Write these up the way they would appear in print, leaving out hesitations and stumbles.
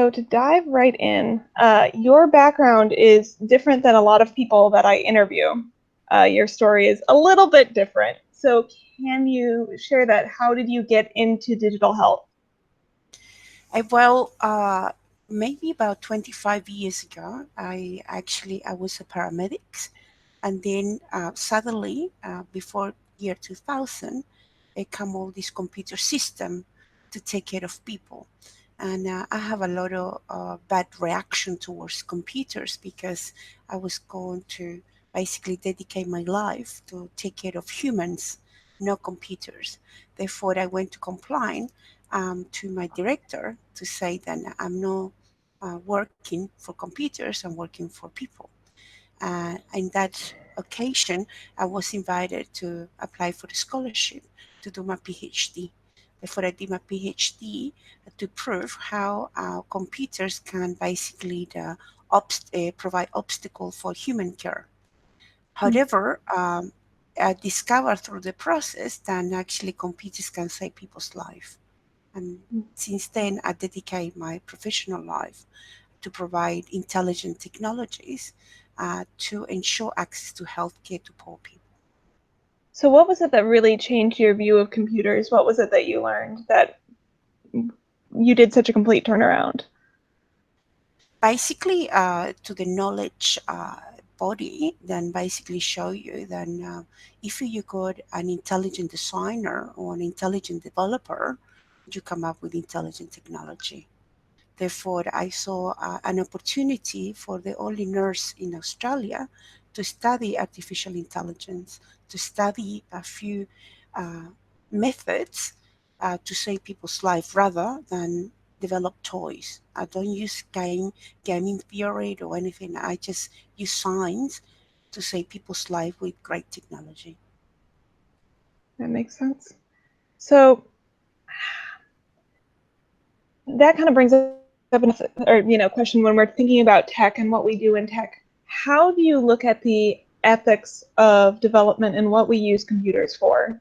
So to dive right in, your background is different than a lot of people that I interview. Your story is a little bit different. So can you share that? How did you get into digital health? Well, maybe about 25 years ago, I was a paramedic, and then suddenly, before year 2000, it came all this computer system to take care of people. And I have a lot of bad reaction towards computers because I was going to basically dedicate my life to take care of humans, not computers. Therefore, I went to complain to my director to say that I'm not working for computers, I'm working for people. In that occasion, I was invited to apply for the scholarship to do my PhD. Therefore, I did my PhD to prove how computers can basically provide obstacle for human care. However, I discovered through the process that actually computers can save people's life. And since then, I dedicate my professional life to provide intelligent technologies to ensure access to healthcare to poor people. So what was it that really changed your view of computers? What was it that you learned that you did such a complete turnaround? Basically, to the knowledge body, then basically show you that if you got an intelligent designer or an intelligent developer, you come up with intelligent technology. Therefore, I saw an opportunity for the only nurse in Australia to study artificial intelligence, to study a few uh, methods to save people's life rather than develop toys. I don't use gaming theory or anything. I just use science to save people's life with great technology. That makes sense. So that kind of brings up question when we're thinking about tech and what we do in tech. How do you look at the ethics of development and what we use computers for?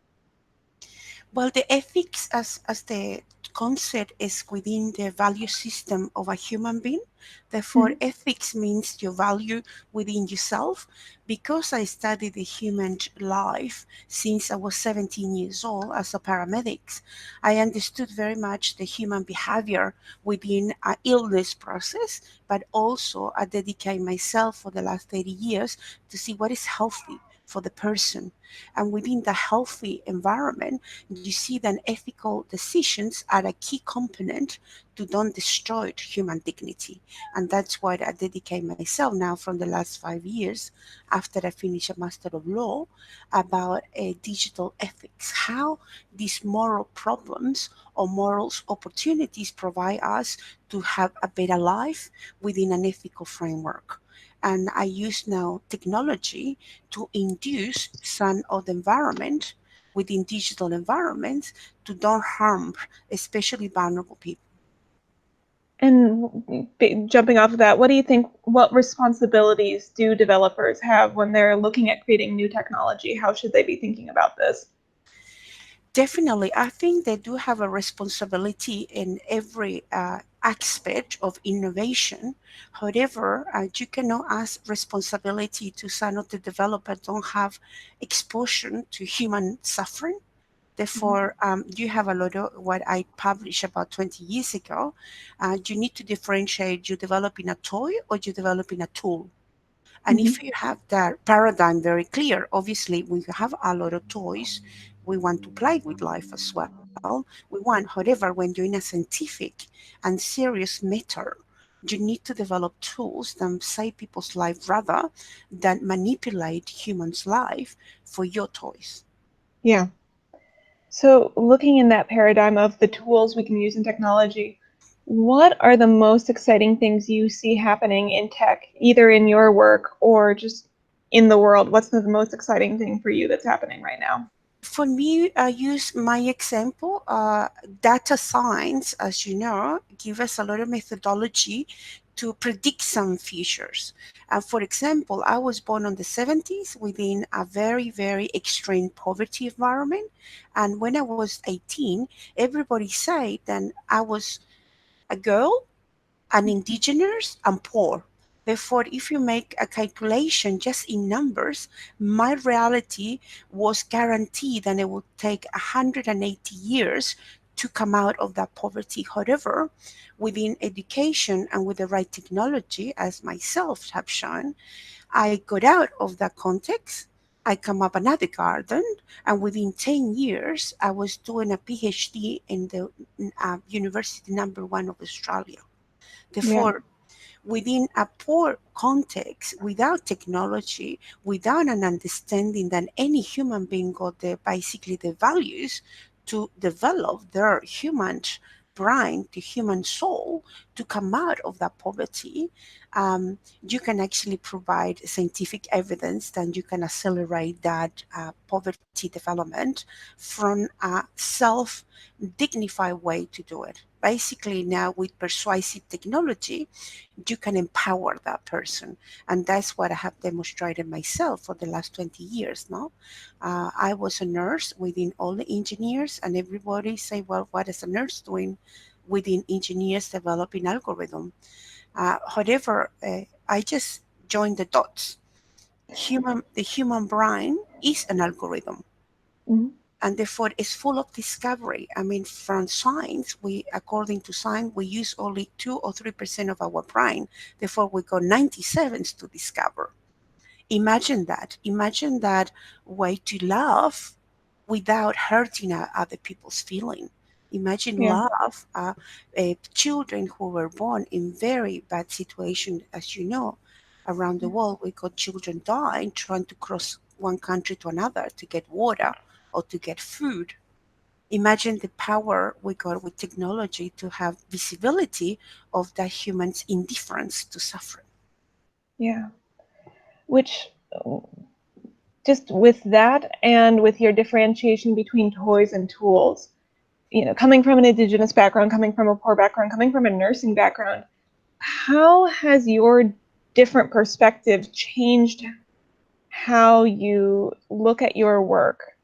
Well, the ethics as the concept is within the value system of a human being. Therefore, Mhm. ethics means your value within yourself. Because I studied the human life since I was 17 years old as a paramedic, I understood very much the human behavior within an illness process, but also I dedicate myself for the last 30 years to see what is healthy for the person. And within the healthy environment, you see that ethical decisions are a key component to don't destroy human dignity. And that's why I dedicate myself now from the last 5 years after I finish a Master of Law about digital ethics, how these moral problems or morals opportunities provide us to have a better life within an ethical framework. And I use now technology to induce some of the environment within digital environments to don't harm especially vulnerable people. And jumping off of that, what do you think, what responsibilities do developers have when they're looking at creating new technology? How should they be thinking about this? Definitely, I think they do have a responsibility in every aspect of innovation. However, you cannot ask responsibility to some of the developers don't have exposure to human suffering. Mhm. Therefore, you have a lot of what I published about 20 years ago. You need to differentiate you developing a toy or you developing a tool. And Mhm. if you have that paradigm very clear, obviously, we have a lot of toys. We want to play with life as well. We want, however, when you're in a scientific and serious matter, you need to develop tools that save people's life rather than manipulate humans' life for your toys. Yeah. So, looking in that paradigm of the tools we can use in technology, what are the most exciting things you see happening in tech, either in your work or just in the world? What's the most exciting thing for you that's happening right now? For me, I use my example. Data science, as you know, give us a lot of methodology to predict some futures. For example, I was born in the 70s within a very, very extreme poverty environment. And when I was 18, everybody said that I was a girl and indigenous and poor. Therefore, if you make a calculation just in numbers, my reality was guaranteed that it would take 180 years to come out of that poverty. However, within education and with the right technology, as myself have shown, I got out of that context. I come up another garden, and within 10 years, I was doing a PhD in the university number one of Australia. Yeah. Therefore, within a poor context, without technology, without an understanding that any human being got basically the values to develop their human brain, the human soul, to come out of that poverty, you can actually provide scientific evidence that you can accelerate that poverty development from a self dignified way to do it. Basically, now with persuasive technology, you can empower that person, and that's what I have demonstrated myself for the last 20 years now. I was a nurse within all the engineers, and everybody say, well, what is a nurse doing within engineers developing algorithm? However, I just joined the dots. The human brain is an algorithm, Mhm. and therefore it's full of discovery. I mean, from science, according to science, we use only 2 or 3% of our brain. Therefore, we got 97 to discover. Imagine that. Imagine that way to love without hurting other people's feeling. Imagine Yeah. love, children who were born in very bad situations, as you know, around the world. We got children dying trying to cross one country to another to get water or to get food. Imagine the power we got with technology to have visibility of that human's indifference to suffering. Yeah. Which, just with that and with your differentiation between toys and tools, coming from an Indigenous background, coming from a poor background, coming from a nursing background, how has your different perspective changed how you look at your work?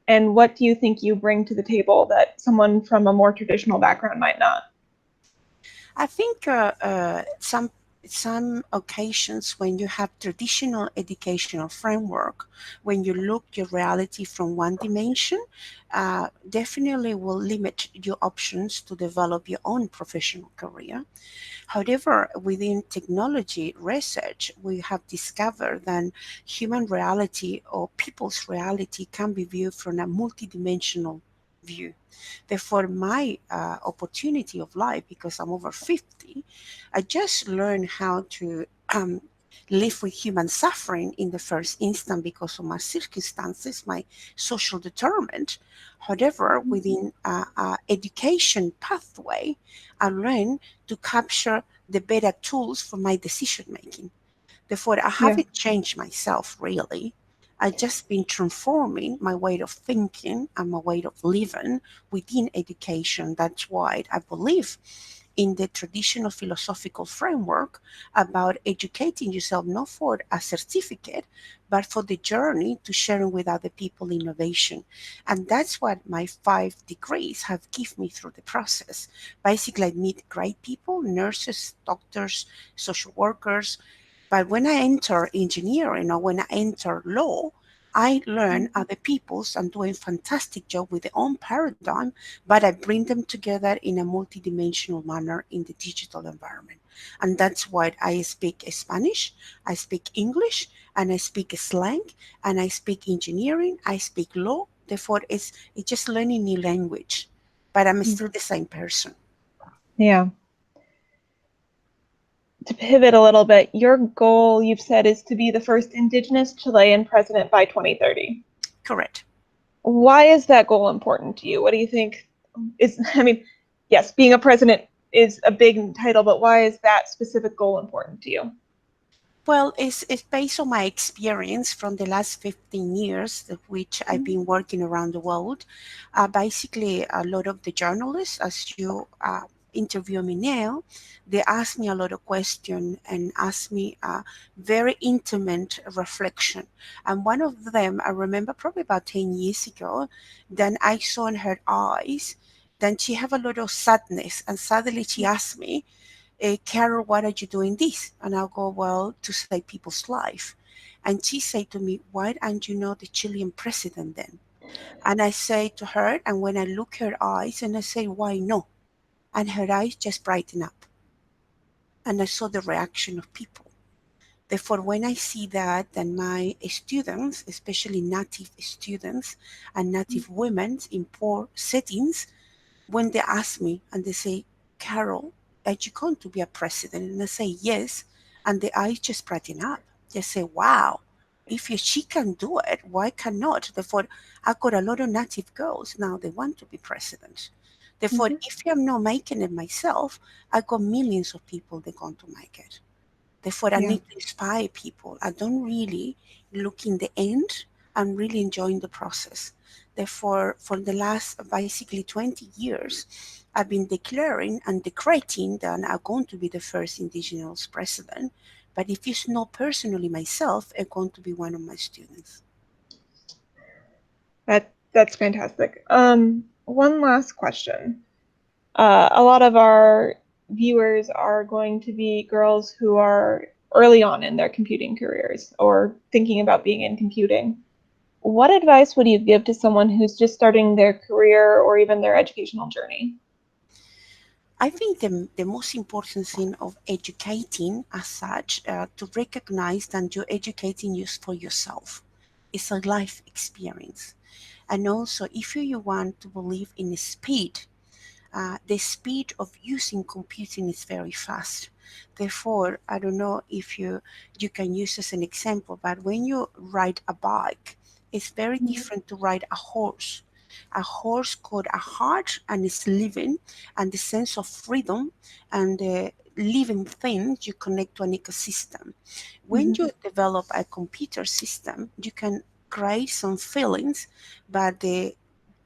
And what do you think you bring to the table that someone from a more traditional background might not? I think some occasions when you have traditional educational framework, when you look your reality from one dimension, definitely will limit your options to develop your own professional career. However, within technology research, we have discovered that human reality or people's reality can be viewed from a multidimensional view. Therefore, my opportunity of life, because I'm over 50, I just learned how to live with human suffering in the first instance because of my circumstances, my social determinant. However, within education pathway, I learned to capture the better tools for my decision making. Therefore, I Yeah. haven't changed myself really. I just been transforming my way of thinking and my way of living within education. That's why I believe in the traditional philosophical framework about educating yourself not for a certificate, but for the journey to sharing with other people innovation. And that's what my 5 degrees have given me through the process. Basically, I meet great people, nurses, doctors, social workers, but when I enter engineering or when I enter law, I learn other people's and doing fantastic job with their own paradigm, but I bring them together in a multidimensional manner in the digital environment. And that's why I speak Spanish, I speak English, and I speak slang, and I speak engineering, I speak law. Therefore, it's just learning new language, but I'm still the same person. Yeah. To pivot a little bit, your goal, you've said, is to be the first Indigenous Chilean president by 2030. Correct. Why is that goal important to you? What do you think is, I mean, yes, being a president is a big title, but why is that specific goal important to you? Well, it's based on my experience from the last 15 years, of which I've been working around the world. Basically, a lot of the journalists, as you interview me now, they ask me a lot of questions and ask me a very intimate reflection. And one of them, I remember probably about 10 years ago, then I saw in her eyes, then she have a lot of sadness. And suddenly she asked me, Carol, why are you doing this? And I'll go, well, to save people's life. And she said to me, why aren't you know the Chilean president then? And I say to her, and when I look her eyes and I say, why no? And her eyes just brighten up. And I saw the reaction of people. Therefore, when I see that, then my students, especially native students and native women in poor settings, when they ask me and they say, Carol, are you going to be a president? And I say, yes. And the eyes just brighten up. They say, wow, if she can do it, why cannot? Therefore, I got a lot of native girls now, they want to be president. Therefore, Hmm. if I'm not making it myself, I got millions of people that going to make it. Therefore, I Yeah. need to inspire people. I don't really look in the end. I'm really enjoying the process. Therefore, for the last basically 20 years, I've been declaring and decreting that I'm going to be the first Indigenous president. But if it's not personally myself, I'm going to be one of my students. That's fantastic. One last question. A lot of our viewers are going to be girls who are early on in their computing careers or thinking about being in computing. What advice would you give to someone who's just starting their career or even their educational journey? I think the most important thing of educating as such, to recognize that you're educating you for yourself. It's a life experience. And also, if you want to believe in speed, the speed of using computing is very fast. Therefore, I don't know if you can use as an example, but when you ride a bike, it's very different to ride a horse. A horse got a heart and is living, and the sense of freedom and living things you connect to an ecosystem. When Mm-hmm. you develop a computer system, you can create some feelings, but the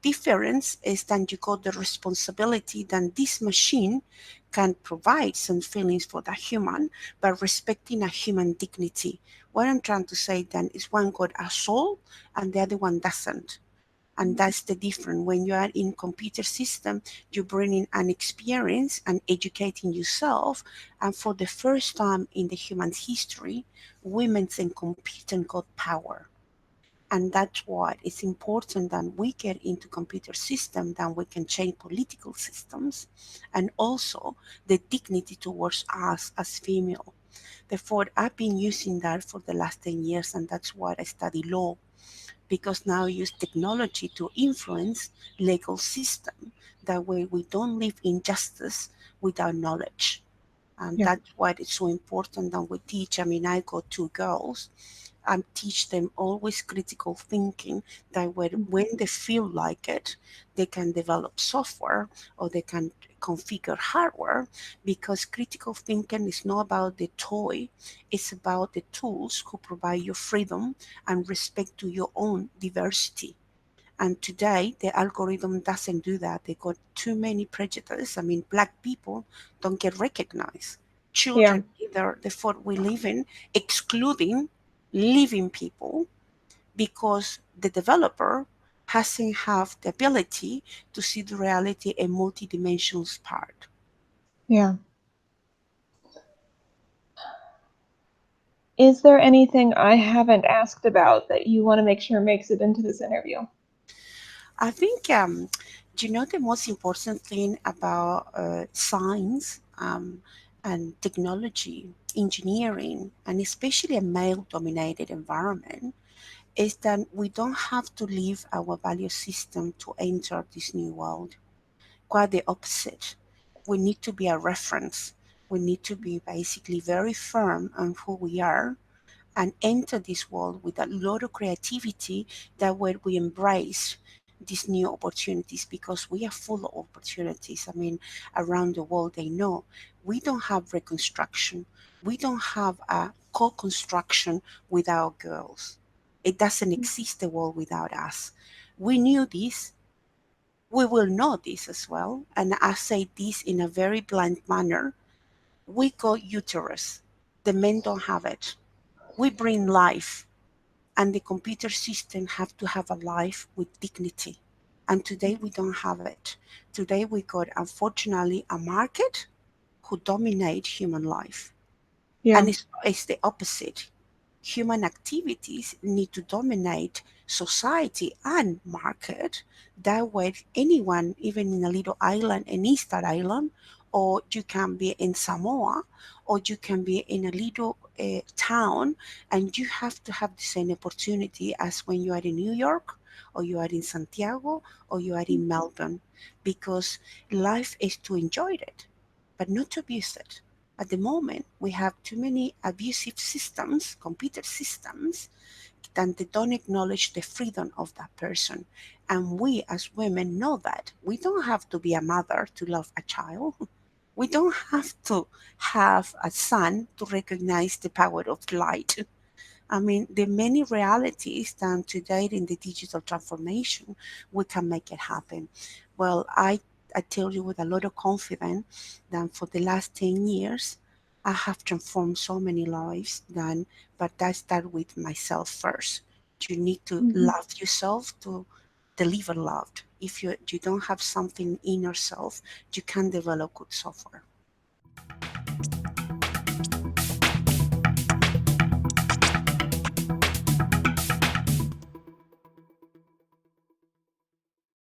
difference is that you got the responsibility that this machine can provide some feelings for the human, but respecting a human dignity. What I'm trying to say then is one got a soul and the other one doesn't. And that's the difference. When you are in computer system, you bring in an experience and educating yourself. And for the first time in the human history, women's and computing got power. And that's why it's important that we get into computer system, that we can change political systems, and also the dignity towards us as female. Therefore, I've been using that for the last 10 years, and that's why I study law, because now I use technology to influence legal system. That way we don't live injustice without knowledge. And Yeah. that's why it's so important that we teach. I mean, I got two girls and teach them always critical thinking, that when they feel like it, they can develop software or they can configure hardware, because critical thinking is not about the toy, it's about the tools who provide you freedom and respect to your own diversity. And today, the algorithm doesn't do that. They got too many prejudices. I mean, black people don't get recognized. Yeah. Children either. Therefore, we live in excluding living people because the developer hasn't have the ability to see the reality in multi-dimensional part. Yeah. Is there anything I haven't asked about that you want to make sure makes it into this interview? I think, the most important thing about science and technology, engineering, and especially a male dominated environment, is that we don't have to leave our value system to enter this new world. Quite the opposite. We need to be a reference. We need to be basically very firm on who we are and enter this world with a lot of creativity, that way we embrace these new opportunities, because we are full of opportunities. I mean, around the world, they know we don't have reconstruction, we don't have a co-construction without girls. It doesn't exist the world without us. We knew this, we will know this as well. And I say this in a very blunt manner. We got uterus. The men don't have it. We bring life, and the computer system have to have a life with dignity. And today we don't have it. Today we got, unfortunately, a market who dominate human life. And Yeah. it's the opposite. Human activities need to dominate society and market. That way, anyone, even in a little island, an Easter island, or you can be in Samoa, or you can be in a little town, and you have to have the same opportunity as when you are in New York, or you are in Santiago, or you are in Melbourne, because life is to enjoy it, but not to abuse it. At the moment, we have too many abusive systems, computer systems, that they don't acknowledge the freedom of that person. And we as women know that. We don't have to be a mother to love a child. We don't have to have a son to recognize the power of light. I mean, the many realities that today in the digital transformation, we can make it happen. Well, I tell you with a lot of confidence that for the last 10 years, I have transformed so many lives then, but that start with myself first. You need to Hmm. love yourself to deliver love. If you don't have something in yourself, you can't develop good software.